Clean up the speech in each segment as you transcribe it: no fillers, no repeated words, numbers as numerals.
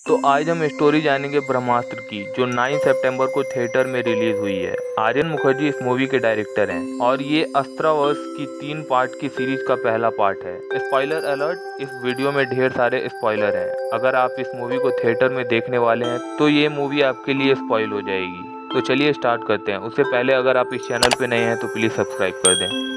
तो आज हम स्टोरी जानेंगे ब्रह्मास्त्र की, जो 9 सितंबर को थिएटर में रिलीज हुई है। आर्यन मुखर्जी इस मूवी के डायरेक्टर हैं और ये अस्त्रावर्स की 3 पार्ट की सीरीज का पहला पार्ट है। स्पॉइलर अलर्ट, इस वीडियो में ढेर सारे स्पॉइलर हैं। अगर आप इस मूवी को थिएटर में देखने वाले हैं तो ये मूवी आपके लिए स्पॉइल हो जाएगी। तो चलिए स्टार्ट करते हैं। उससे पहले अगर आप इस चैनल पे नए हैं तो प्लीज़ सब्सक्राइब कर दें।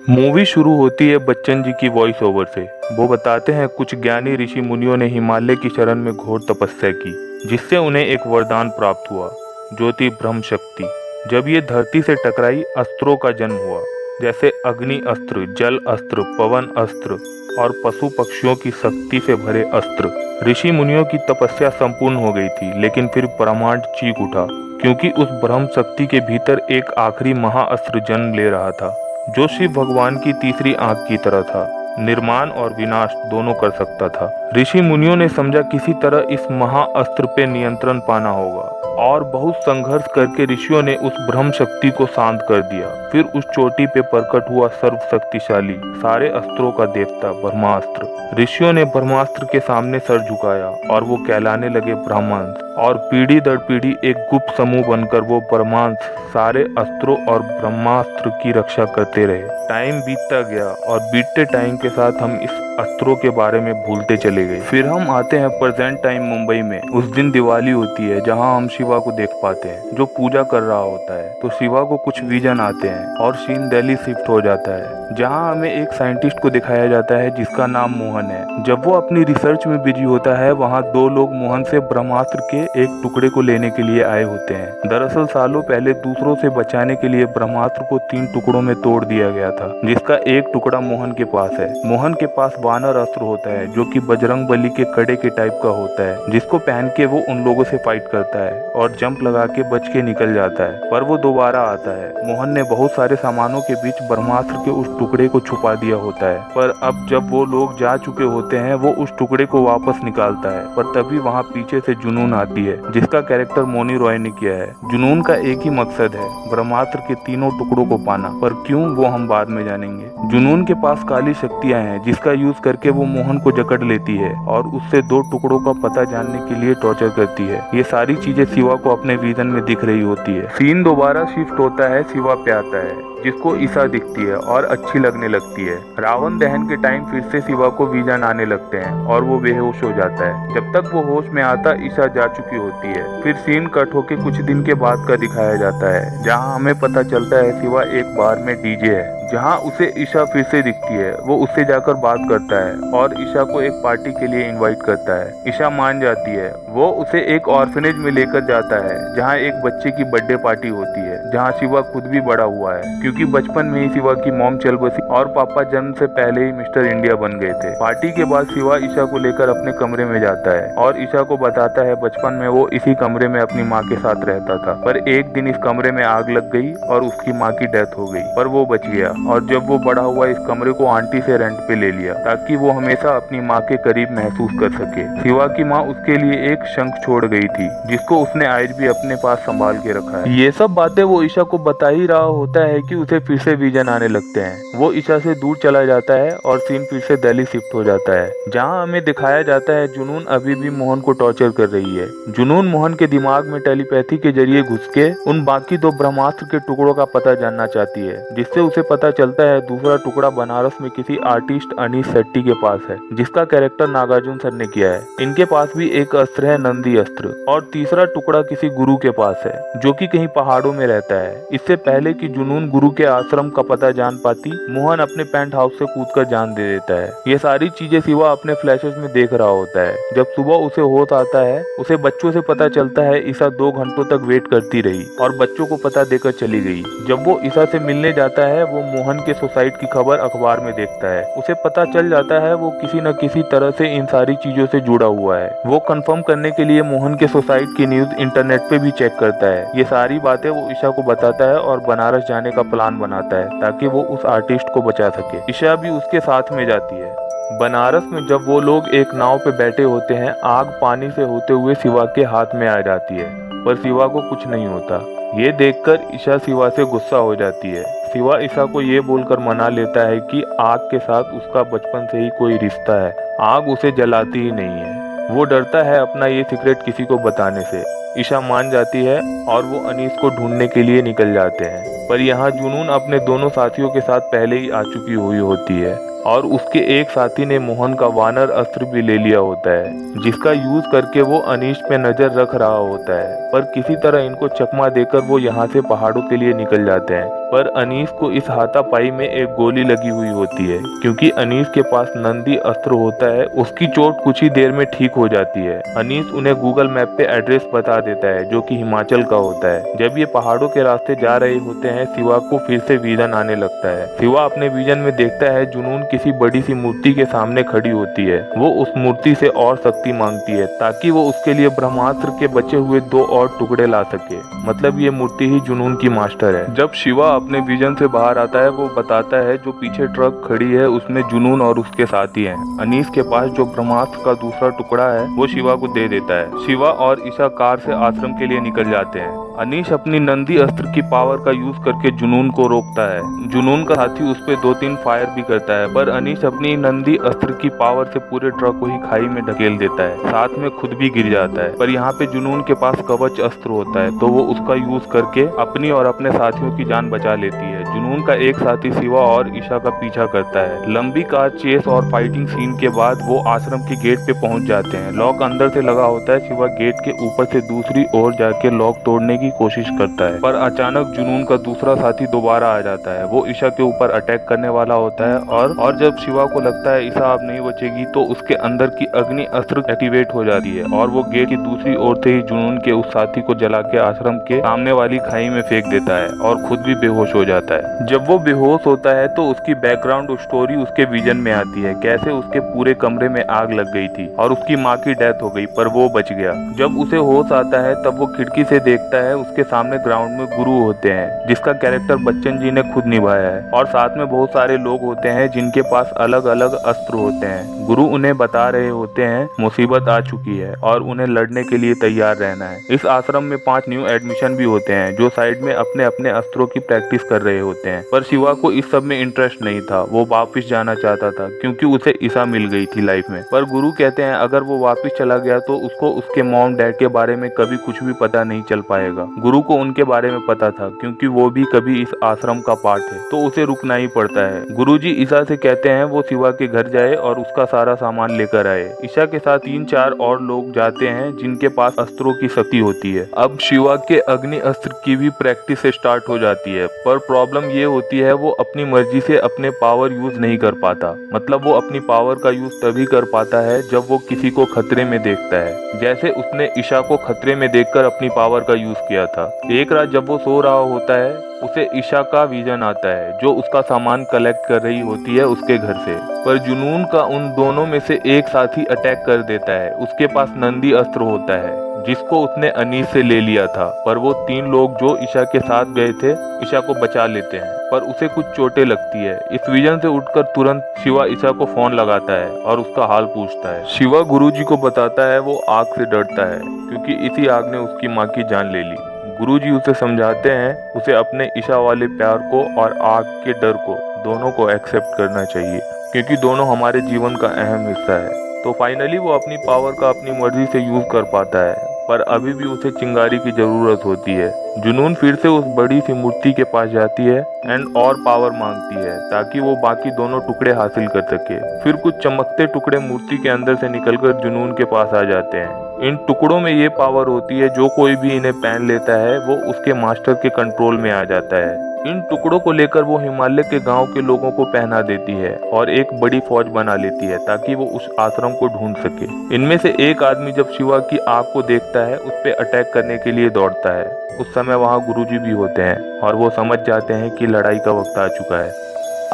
मूवी शुरू होती है बच्चन जी की वॉइस ओवर से। वो बताते हैं कुछ ज्ञानी ऋषि मुनियों ने हिमालय की शरण में घोर तपस्या की, जिससे उन्हें एक वरदान प्राप्त हुआ, जो थी ब्रह्म शक्ति। जब ये धरती से टकराई, अस्त्रों का जन्म हुआ, जैसे अग्नि अस्त्र, जल अस्त्र, पवन अस्त्र और पशु पक्षियों की शक्ति से भरे अस्त्र। ऋषि मुनियों की तपस्या संपूर्ण हो गई थी, लेकिन फिर ब्रह्मांड चीख उठा, क्योंकि उस ब्रह्म शक्ति के भीतर एक आखिरी महाअस्त्र जन्म ले रहा था, जो शिव भगवान की तीसरी आंख की तरह था। निर्माण और विनाश दोनों कर सकता था। ऋषि मुनियों ने समझा किसी तरह इस महाअस्त्र पे नियंत्रण पाना होगा, और बहुत संघर्ष करके ऋषियों ने उस ब्रह्म शक्ति को शांत कर दिया। फिर उस चोटी पे प्रकट हुआ सर्वशक्तिशाली, सारे अस्त्रों का देवता ब्रह्मास्त्र। ऋषियों ने ब्रह्मास्त्र के सामने सर झुकाया और वो कहलाने लगे ब्रह्मांश, और पीढ़ी दर पीढ़ी एक गुप्त समूह बनकर वो ब्रह्मांश सारे अस्त्रों और ब्रह्मास्त्र की रक्षा करते रहे। टाइम बीतता गया और बीतते टाइम के साथ हम इस अस्त्रों के बारे में भूलते चले गए। फिर हम आते हैं प्रेजेंट टाइम मुंबई में। उस दिन दिवाली होती है, जहां हम शिवा को देख पाते हैं, जो पूजा कर रहा होता है। तो शिवा को कुछ विजन आते हैं और सीन दिल्ली शिफ्ट हो जाता है, जहां हमें एक साइंटिस्ट को दिखाया जाता है जिसका नाम मोहन है। जब वो अपनी रिसर्च में बिजी होता है, वहाँ 2 लोग मोहन से ब्रह्मास्त्र के एक टुकड़े को लेने के लिए आए होते हैं। दरअसल सालों पहले दूसरों से बचाने के लिए ब्रह्मास्त्र को 3 टुकड़ों में तोड़ दिया गया था, जिसका एक टुकड़ा मोहन के पास है। मोहन के पास वानर अस्त्र होता है, जो कि बजरंग बली के कड़े के टाइप का होता है, जिसको पहन के वो उन लोगों से फाइट करता है और जंप लगा के बच के निकल जाता है। पर वो दोबारा आता है। मोहन ने बहुत सारे सामानों के बीच ब्रह्मास्त्र के उस टुकड़े को छुपा दिया होता है, पर अब जब वो लोग जा चुके होते हैं, वो उस टुकड़े को वापस निकालता है। पर तभी वहाँ पीछे से जुनून आती है, जिसका कैरेक्टर मोनी रॉय ने किया है। जुनून का एक ही मकसद है, ब्रह्मास्त्र के तीनों टुकड़ों को पाना। पर क्यों, वो हम बाद में जानेंगे। जुनून के पास काली शक्तियां हैं, जिसका यूज करके वो मोहन को जकड़ लेती है और उससे 2 टुकड़ों का पता जानने के लिए टॉर्चर करती है। ये सारी चीजें शिवा को अपने विजन में दिख रही होती है। सीन दोबारा शिफ्ट होता है, शिवा पे आता है, जिसको ईसा दिखती है और अच्छी लगने लगती है। रावण दहन के टाइम फिर से शिवा को विजन आने लगते हैं और वो बेहोश हो जाता है। जब तक वो होश में आता, ईसा जा चुकी होती है। फिर सीन कट होके कुछ दिन के बाद का दिखाया जाता है, जहाँ हमें पता चलता है शिवा एक बार में डीजे है, जहाँ उसे ईशा फिर से दिखती है। वो उससे जाकर बात करता है और ईशा को एक पार्टी के लिए इनवाइट करता है। ईशा मान जाती है। वो उसे एक ऑर्फनेज में लेकर जाता है, जहाँ एक बच्चे की बर्थडे पार्टी होती है, जहाँ शिवा खुद भी बड़ा हुआ है, क्योंकि बचपन में ही शिवा की मॉम चल बसी और पापा जन्म से पहले ही मिस्टर इंडिया बन गए थे। पार्टी के बाद शिवा ईशा को लेकर अपने कमरे में जाता है और ईशा को बताता है बचपन में वो इसी कमरे में अपनी माँ के साथ रहता था, पर एक दिन इस कमरे में आग लग गई और उसकी माँ की डेथ हो गई, पर वो बच गया। और जब वो बड़ा हुआ, इस कमरे को आंटी से रेंट पे ले लिया, ताकि वो हमेशा अपनी माँ के करीब महसूस कर सके। शिवा की माँ उसके लिए एक शंख छोड़ गई थी, जिसको उसने आज भी अपने पास संभाल के रखा है। ये सब बातें वो ईशा को बता ही रहा होता है कि उसे फिर से विजन आने लगते हैं। वो ईशा से दूर चला जाता है और सीन फिर से दिल्ली शिफ्ट हो जाता है, जहाँ हमें दिखाया जाता है जुनून अभी भी मोहन को टॉर्चर कर रही है। जुनून मोहन के दिमाग में टेलीपैथी के जरिए घुस के उन बाकी 2 ब्रह्मास्त्र के टुकड़ों का पता जानना चाहती है, जिससे उसे पता चलता है दूसरा टुकड़ा बनारस में किसी आर्टिस्ट अनीश शेट्टी के पास है, जिसका कैरेक्टर नागार्जुन सर ने किया है। इनके पास भी एक अस्त्र है, नंदी अस्त्र, और तीसरा टुकड़ा किसी गुरु के पास है, जो कि कहीं पहाड़ों में रहता है। इससे पहले कि जुनून गुरु के आश्रम का पता जान पाती, मोहन अपने पेंट हाउस से कूदकर जान दे देता है। ये सारी चीजें शिवा अपने फ्लैशेस में देख रहा होता है। जब सुबह उसे होश आता है, उसे बच्चों से पता चलता है ईशा 2 घंटों तक वेट करती रही और बच्चों को पता देकर चली गई। जब वो ईशा से मिलने जाता है, वो मोहन के सुसाइड की खबर अखबार में देखता है। उसे पता चल जाता है वो किसी न किसी तरह से इन सारी चीजों से जुड़ा हुआ है। वो कंफर्म करने के लिए मोहन के सुसाइड की न्यूज इंटरनेट पे भी चेक करता है। ये सारी बातें वो ईशा को बताता है और बनारस जाने का प्लान बनाता है, ताकि वो उस आर्टिस्ट को बचा सके। ईशा भी उसके साथ में जाती है। बनारस में जब वो लोग एक नाव पे बैठे होते हैं, आग पानी से होते हुए शिवा के हाथ में आ जाती है, पर शिवा को कुछ नहीं होता। ये देखकर ईशा शिवा से गुस्सा हो जाती है। शिवा ईशा को ये बोलकर मना लेता है कि आग के साथ उसका बचपन से ही कोई रिश्ता है, आग उसे जलाती ही नहीं है। वो डरता है अपना ये सीक्रेट किसी को बताने से। ईशा मान जाती है और वो अनीस को ढूंढने के लिए निकल जाते हैं, पर यहाँ जुनून अपने दोनों साथियों के साथ पहले ही आ चुकी हुई होती है और उसके एक साथी ने मोहन का वानर अस्त्र भी ले लिया होता है, जिसका यूज करके वो अनीश पे नजर रख रहा होता है। पर किसी तरह इनको चकमा देकर वो यहाँ से पहाड़ों के लिए निकल जाते हैं। पर अनीस को इस हाथापाई में एक गोली लगी हुई होती है, क्योंकि अनीस के पास नंदी अस्त्र होता है। उसकी चोट कुछ ही देर में ठीक हो जाती है। अनीस उन्हें गूगल मैप पे एड्रेस बता देता है, जो कि हिमाचल का होता है। जब ये पहाड़ों के रास्ते जा रहे होते हैं, शिवा को फिर से विजन आने लगता है। शिवा अपने विजन में देखता है जुनून किसी बड़ी सी मूर्ति के सामने खड़ी होती है। वो उस मूर्ति से और शक्ति मांगती है ताकि वो उसके लिए ब्रह्मास्त्र के बचे हुए 2 और टुकड़े ला सके। मतलब ये मूर्ति ही जुनून की मास्टर है। जब शिवा अपने विजन से बाहर आता है, वो बताता है जो पीछे ट्रक खड़ी है उसमें जुनून और उसके साथी हैं। अनीस के पास जो ब्रह्मास्त्र का दूसरा टुकड़ा है वो शिवा को दे देता है। शिवा और ईशा कार से आश्रम के लिए निकल जाते हैं। अनीश अपनी नंदी अस्त्र की पावर का यूज करके जुनून को रोकता है। जुनून का साथी उस पे 2-3 फायर भी करता है, पर अनीश अपनी नंदी अस्त्र की पावर से पूरे ट्रक को ही खाई में ढकेल देता है, साथ में खुद भी गिर जाता है। पर यहाँ पे जुनून के पास कवच अस्त्र होता है, तो वो उसका यूज करके अपनी और अपने साथियों की जान बचा लेती है। जुनून का एक साथी शिवा और ईशा का पीछा करता है। लंबी कार चेस और फाइटिंग सीन के बाद वो आश्रम के गेट पे पहुंच जाते हैं। लॉक अंदर से लगा होता है। शिवा गेट के ऊपर से दूसरी ओर जाके लॉक तोड़ने की कोशिश करता है, पर अचानक जुनून का दूसरा साथी दोबारा आ जाता है। वो ईशा के ऊपर अटैक करने वाला होता है और जब शिवा को लगता है ईशा अब नहीं बचेगी, तो उसके अंदर की अग्नि अस्त्र एक्टिवेट हो जाती है और वो गेट की दूसरी ओर से ही जुनून के उस साथी को जला के आश्रम के सामने वाली खाई में फेंक देता है और खुद भी बेहोश हो जाता है। जब वो बेहोश होता है तो उसकी बैकग्राउंड स्टोरी उसके विजन में आती है, कैसे उसके पूरे कमरे में आग लग गई थी और उसकी माँ की डेथ हो गई, पर वो बच गया। जब उसे होश आता है तब वो खिड़की से देखता है, उसके सामने ग्राउंड में गुरु होते हैं, जिसका कैरेक्टर बच्चन जी ने खुद निभाया है, और साथ में बहुत सारे लोग होते हैं जिनके पास अलग अलग अस्त्र होते हैं। गुरु उन्हें बता रहे होते हैं मुसीबत आ चुकी है और उन्हें लड़ने के लिए तैयार रहना है। इस आश्रम में 5 न्यू एडमिशन भी होते हैं जो साइड में अपने अपने अस्त्रों की प्रैक्टिस कर रहे होते हैं, पर शिवा को इस सब में इंटरेस्ट नहीं था। वो वापिस जाना चाहता था क्योंकि उसे ईशा मिल गई थी लाइफ में। पर गुरु कहते हैं अगर वो वापिस चला गया तो उसको उसके मॉम डैड के बारे में कभी कुछ भी पता नहीं चल पाएगा। गुरु को उनके बारे में पता था क्योंकि वो भी कभी इस आश्रम का पार्ट है, तो उसे रुकना ही पड़ता है। गुरुजी ईशा से कहते हैं वो शिवा के घर जाए और उसका सारा सामान लेकर आए। ईशा के साथ 3-4 और लोग जाते हैं जिनके पास अस्त्रों की शक्ति होती है। अब शिवा के अग्नि अस्त्र की भी प्रैक्टिस स्टार्ट हो जाती है, पर प्रॉब्लम ये होती है वो अपनी मर्जी से अपने पावर यूज नहीं कर पाता। मतलब वो अपनी पावर का यूज तभी कर पाता है जब वो किसी को खतरे में देखता है, जैसे उसने ईशा को खतरे में देखकर अपनी पावर का यूज किया था। एक रात जब वो सो रहा होता है, उसे ईशा का विजन आता है जो उसका सामान कलेक्ट कर रही होती है उसके घर से। पर जुनून का उन दोनों में से एक साथी अटैक कर देता है। उसके पास नंदी अस्त्र होता है जिसको उसने अनीस से ले लिया था, पर वो 3 लोग जो ईशा के साथ गए थे ईशा को बचा लेते हैं, पर उसे कुछ चोटें लगती है। इस विजन से उठकर तुरंत शिवा ईशा को फोन लगाता है और उसका हाल पूछता है। शिवा गुरुजी को बताता है वो आग से डरता है क्योंकि इसी आग ने उसकी माँ की जान ले ली। गुरुजी उसे समझाते हैं उसे अपने ईशा वाले प्यार को और आग के डर को दोनों को एक्सेप्ट करना चाहिए, क्योंकि दोनों हमारे जीवन का अहम हिस्सा है। तो फाइनली वो अपनी पावर का अपनी मर्जी से यूज कर पाता है, पर अभी भी उसे चिंगारी की जरूरत होती है। जुनून फिर से उस बड़ी सी मूर्ति के पास जाती है एंड और पावर मांगती है ताकि वो बाकी दोनों टुकड़े हासिल कर सके। फिर कुछ चमकते टुकड़े मूर्ति के अंदर से निकलकर जुनून के पास आ जाते हैं। इन टुकड़ों में ये पावर होती है जो कोई भी इन्हें पहन लेता है वो उसके मास्टर के कंट्रोल में आ जाता है। इन टुकड़ों को लेकर वो हिमालय के गांव के लोगों को पहना देती है और एक बड़ी फौज बना लेती है ताकि वो उस आश्रम को ढूंढ सके। इनमें से एक आदमी जब शिवा की आग को देखता है उस पे अटैक करने के लिए दौड़ता है। उस समय वहाँ गुरुजी भी होते हैं और वो समझ जाते हैं कि लड़ाई का वक्त आ चुका है।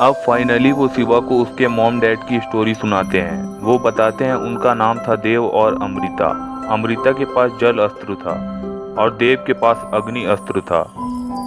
अब फाइनली वो शिवा को उसके मॉम डैड की स्टोरी सुनाते हैं। वो बताते हैं उनका नाम था देव और अमृता। अमृता के पास जल अस्त्र था और देव के पास अग्नि अस्त्र था।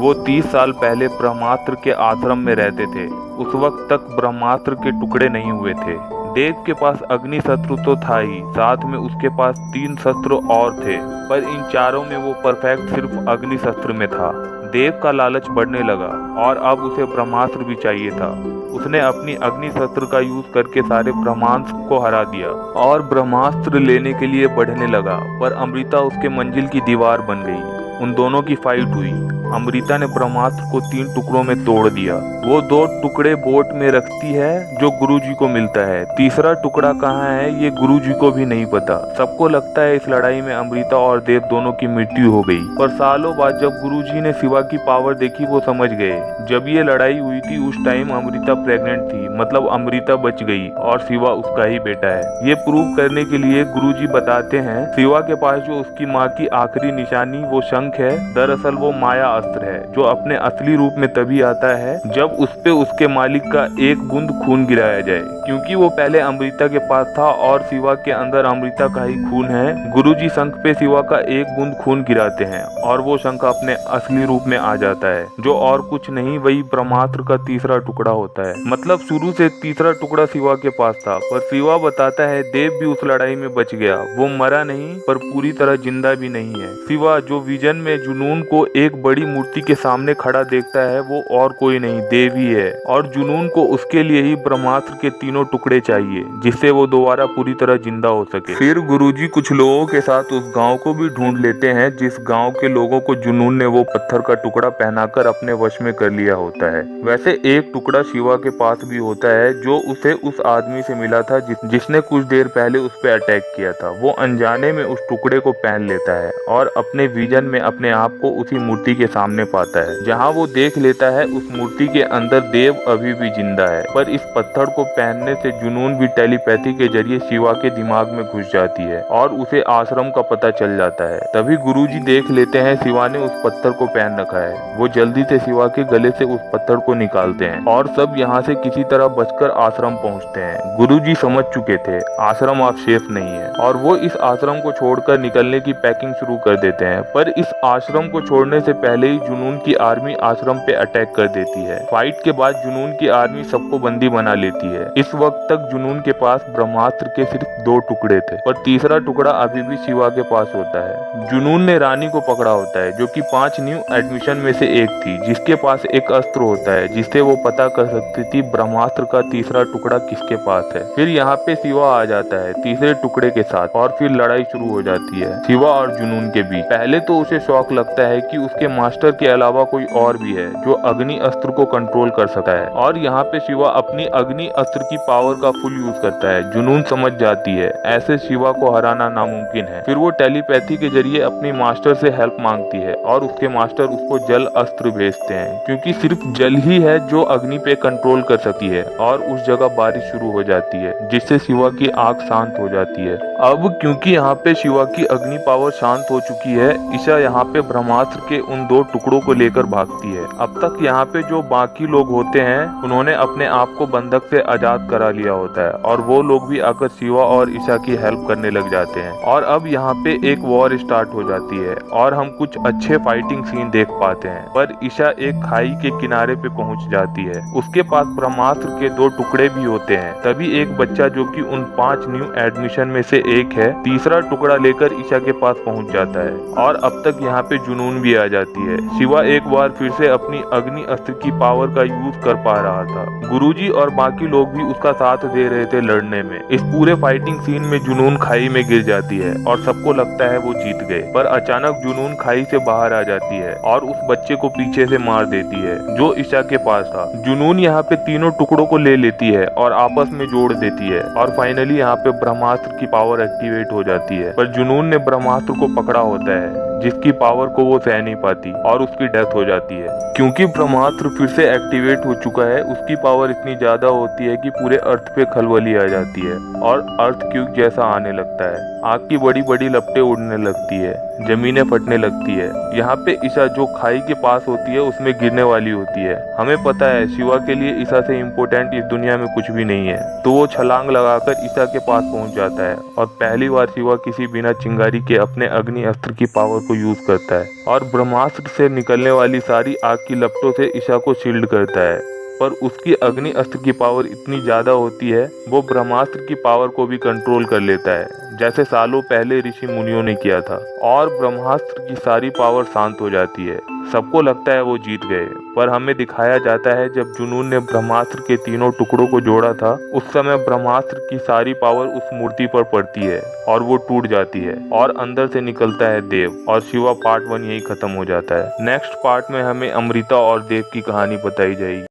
वो 30 साल पहले ब्रह्मास्त्र के आश्रम में रहते थे। उस वक्त तक ब्रह्मास्त्र के टुकड़े नहीं हुए थे। देव के पास अग्नि शस्त्र तो था ही, साथ में उसके पास 3 शस्त्र और थे, पर इन चारों में वो परफेक्ट सिर्फ अग्नि शस्त्र में था। देव का लालच बढ़ने लगा और अब उसे ब्रह्मास्त्र भी चाहिए था। उसने अपनी अग्नि शस्त्र का यूज करके सारे ब्रह्मास्त्र को हरा दिया और ब्रह्मास्त्र लेने के लिए बढ़ने लगा, पर अमृता उसके मंजिल की दीवार बन गई। उन दोनों की फाइट हुई। अमृता ने ब्रह्मास्त्र को 3 टुकड़ों में तोड़ दिया। वो 2 टुकड़े बोट में रखती है जो गुरुजी को मिलता है। तीसरा टुकड़ा कहाँ है ये गुरुजी को भी नहीं पता। सबको लगता है इस लड़ाई में अमृता और देव दोनों की मृत्यु हो गई, पर सालों बाद जब गुरुजी ने शिवा की पावर देखी वो समझ गए। जब ये लड़ाई हुई थी उस टाइम अमृता प्रेग्नेंट थी, मतलब अमृता बच गई और शिवा उसका ही बेटा है। ये प्रूव करने के लिए गुरुजी बताते हैं शिवा के पास जो उसकी माँ की आखिरी निशानी वो शंख है, दरअसल वो माया अस्त्र है जो अपने असली रूप में तभी आता है जब उस पे उसके मालिक का एक बूंद खून गिराया जाए। क्योंकि वो पहले अमृता के पास था और शिवा के अंदर अमृता का ही खून है, गुरुजी शंख पे शिवा का एक बूंद खून गिराते हैं और वो शंख अपने असली रूप में आ जाता है, जो और कुछ नहीं वही ब्रह्मास्त्र का तीसरा टुकड़ा होता है। मतलब शुरू से तीसरा टुकड़ा शिवा के पास था, पर शिवा बताता है देव भी उस लड़ाई में बच गया। वो मरा नहीं पर पूरी तरह जिंदा भी नहीं है। शिवा जो विजन में जुनून को एक बड़ी मूर्ति के सामने खड़ा देखता है वो और कोई नहीं देव ही है, और जुनून को उसके लिए ही ब्रह्मास्त्र के तीनों टुकड़े चाहिए जिससे वो दोबारा पूरी तरह जिंदा हो सके। फिर गुरुजी कुछ लोगों के साथ उस गांव को भी ढूंढ लेते हैं जिस गांव के लोगों को जुनून ने वो पत्थर का टुकड़ा पहनाकर अपने वश में कर लिया होता है। वैसे एक टुकड़ा शिवा के पास भी होता है जो उसे उस आदमी से मिला था जिसने कुछ देर पहले उस पर अटैक किया था। वो अनजाने में उस टुकड़े को पहन लेता है और अपने विजन में अपने आप को उसी मूर्ति के सामने पाता है, जहाँ वो देख लेता है उस मूर्ति के अंदर देव अभी भी जिंदा है। पर इस पत्थर को पहनने से जुनून भी टेलीपैथी के जरिए शिवा के दिमाग में घुस जाती है और उसे आश्रम का पता चल जाता है। तभी गुरुजी देख लेते हैं शिवा ने उस पत्थर को पहन रखा है। वो जल्दी से शिवा के गले से उस पत्थर को निकालते हैं और सब यहाँ से किसी तरह बचकर आश्रम पहुँचते हैं। गुरुजी समझ चुके थे आश्रम अब सेफ नहीं है और वो इस आश्रम को छोड़कर निकलने की पैकिंग शुरू कर देते हैं। पर इस आश्रम को छोड़ने से पहले ही जुनून की आर्मी आश्रम पे अटैक कर देती है। फाइट के बाद जुनून की आर्मी सबको बंदी बना लेती है। इस वक्त तक जुनून के पास ब्रह्मास्त्र के सिर्फ 2 टुकड़े थे, पर तीसरा टुकड़ा अभी भी शिवा के पास होता है। जुनून ने रानी को पकड़ा होता है जो कि 5 न्यू एडमिशन में से एक थी, जिसके पास एक अस्त्र होता है जिससे वो पता कर सकती थी ब्रह्मास्त्र का तीसरा टुकड़ा किसके पास है। फिर यहाँ पे शिवा आ जाता है तीसरे टुकड़े के साथ और फिर लड़ाई शुरू हो जाती है शिवा और जुनून के बीच। पहले तो उसे शौक लगता है कि उसके मास्टर के अलावा कोई और भी है जो अग्नि अस्त्र को कंट्रोल कर सकता है, और यहाँ पे शिवा अपनी अग्नि अस्त्र की पावर का फुल यूज करता है। जुनून समझ जाती है ऐसे शिवा को हराना नामुमकिन है। फिर वो टेलीपैथी के जरिए अपनी मास्टर से हेल्प मांगती है और उसके मास्टर उसको जल अस्त्र भेजते हैं, क्योंकि सिर्फ जल ही है जो अग्नि पे कंट्रोल कर सकती है। और उस जगह बारिश शुरू हो जाती है जिससे शिवा की आग शांत हो जाती है। अब क्योंकि यहाँ पे शिवा की अग्नि पावर शांत हो चुकी है, ईशा यहाँ पे ब्रह्मास्त्र के उन 2 टुकड़ों को लेकर भागती है। अब तक यहाँ पे जो बाकी लोग होते हैं उन्होंने अपने आप को बंधक से आजाद करा लिया होता है और वो लोग भी आकर शिवा और ईशा की हेल्प करने लग जाते हैं। और अब यहाँ पे एक वॉर स्टार्ट हो जाती है और हम कुछ अच्छे फाइटिंग सीन देख पाते हैं। पर ईशा एक खाई के किनारे पे पहुँच जाती है। उसके पास ब्रह्मास्त्र के 2 टुकड़े भी होते हैं। तभी एक बच्चा जो कि उन 5 न्यू एडमिशन में से एक है, तीसरा टुकड़ा लेकर ईशा के पास पहुंच जाता है। और अब तक यहाँ पे जुनून भी आ जाती है। शिवा एक बार फिर से अपनी अग्नि अस्त्र की पावर का यूज कर पा रहा था। गुरुजी और बाकी लोग भी उसका साथ दे रहे थे लड़ने में। इस पूरे फाइटिंग सीन में जुनून खाई में गिर जाती है और सबको लगता है वो जीत गए, पर अचानक जुनून खाई से बाहर आ जाती है और उस बच्चे को पीछे से मार देती है जो ईशा के पास था। जुनून यहाँ पे तीनों टुकड़ों को ले लेती है और आपस में जोड़ देती है और फाइनली यहाँ पे ब्रह्मास्त्र की पावर एक्टिवेट हो जाती है। पर जुनून ने ब्रह्मास्त्र को पकड़ा होता है जिसकी पावर को वो सह नहीं पाती और उसकी डेथ हो जाती है। क्योंकि ब्रह्मास्त्र फिर से एक्टिवेट हो चुका है, उसकी पावर इतनी ज्यादा होती है कि पूरे अर्थ पे खलबली आ जाती है और अर्थ क्यूब जैसा आने लगता है। आग की बड़ी बड़ी लपटें उड़ने लगती है, जमीनें फटने लगती है। यहाँ पे ईशा जो खाई के पास होती है उसमें गिरने वाली होती है। हमें पता है शिवा के लिए ईशा से इम्पोर्टेंट इस दुनिया में कुछ भी नहीं है, तो वो छलांग लगाकर ईशा के पास पहुंच जाता है और पहली बार शिवा किसी बिना चिंगारी के अपने अग्नि अस्त्र की पावर को यूज करता है और ब्रह्मास्त्र से निकलने वाली सारी आग की लपटों से ईशा को शील्ड करता है। पर उसकी अग्नि अस्त्र की पावर इतनी ज्यादा होती है वो ब्रह्मास्त्र की पावर को भी कंट्रोल कर लेता है, जैसे सालों पहले ऋषि मुनियों ने किया था, और ब्रह्मास्त्र की सारी पावर शांत हो जाती है। सबको लगता है वो जीत गए, पर हमें दिखाया जाता है जब जुनून ने ब्रह्मास्त्र के तीनों टुकड़ों को जोड़ा था, उस समय ब्रह्मास्त्र की सारी पावर उस मूर्ति पर पड़ती है और वो टूट जाती है और अंदर से निकलता है देव, और शिवा पार्ट 1 यही खत्म हो जाता है। नेक्स्ट पार्ट में हमें अमृता और देव की कहानी बताई जाएगी।